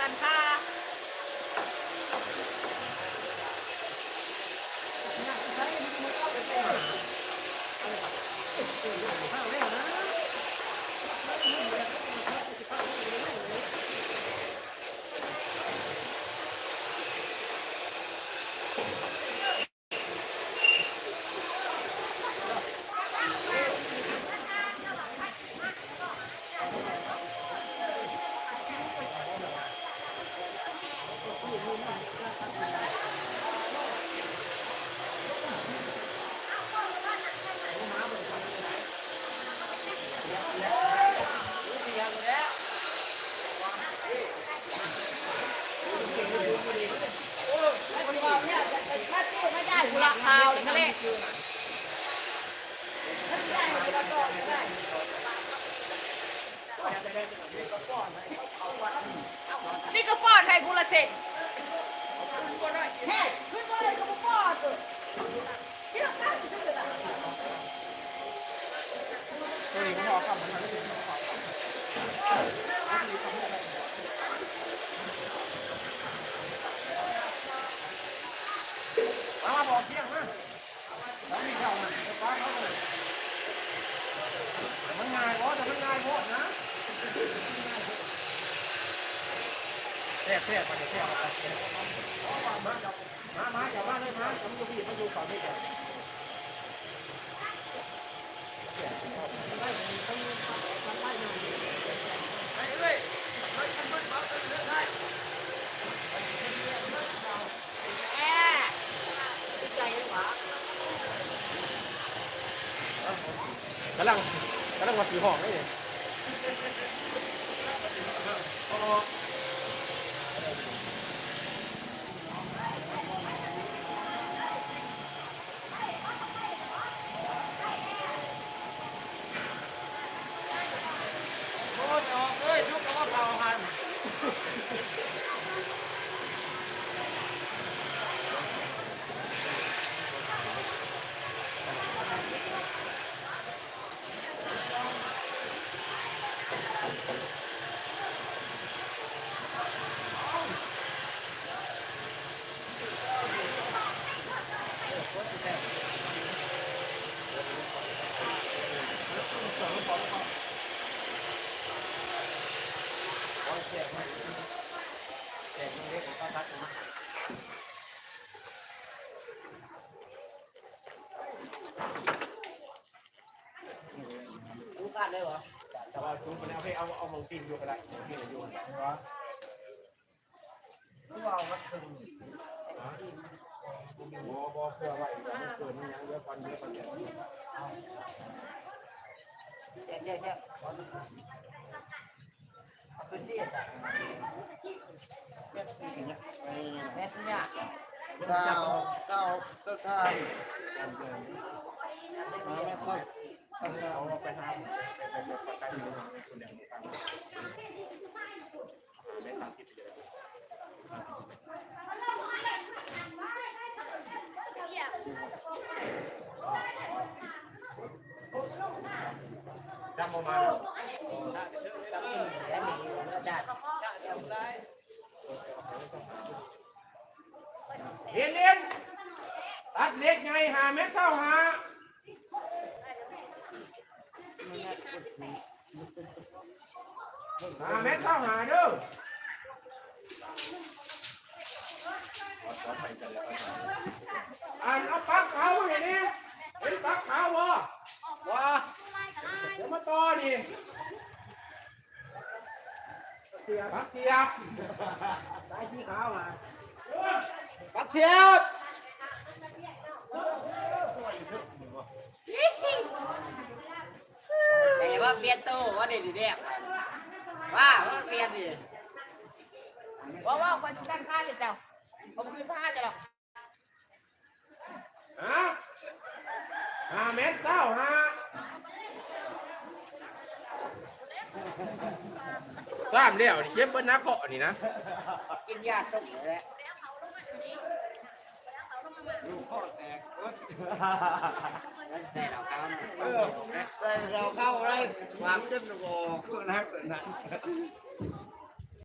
กันค่ากุหลาบขาวเลยค่ะเลยนี่ก็ป้อนให้กูละเสร็จเฮ้ยขึ้นมาเลยก็ป้อนตัวที่เราตั้งชื่อเลย มาบอกเที่ยงนะแล้วมีเข้ามาฟ้าเขาเลยมันง่ายเพราะแต่มันง่ายเพราะนะแท้มาแท้มาจับมาเลยมาผมจะพี่มาดูก่อนไม่ได้กำลังมาซื้อห้องได้เลยโอ้ยออกเลยยุกกับว่าเผาหันรู้กันได้เหรอแต่ว่าซูมไปแล้วให้เอามองตีนอยู่ก็ได้มองตีนอยู่วะรู้ว่าวัดตึงบ่เพื่อไว้เกินนี่ยังเยอะก่อนเจ๊เป็นที่อ่ะแม่เนี่ยเจ้าสถานมาแม่ก็เอาไปหาไปประกันอยู่คนเดียวกันไม่ตามที่จะดำออกมาเรียนตัดเล็กไง5 เมตรเท่า5เมตรเท่าเด้อเอาปักเขาอย่างนี้เป็นปักเขาบ่เดี๋ยวมาต่อนี่ปักเสียบได้ที่เขาปักเสียบแต่ว่าเปลี่ยนตู้ว่าดีเด็กว่าเปลี่ยนดิว่าคนกันค่าอยู่เจ้าผมคือผ้าจะหรอก5 เมตรเท่า5ซ้ำเดียวนี่เก็บเบิ้ลนักเคาะนี่นะกินยาต้มเลยลูกข้อแตกแต่เราเข้าได้ความจนโง่นัก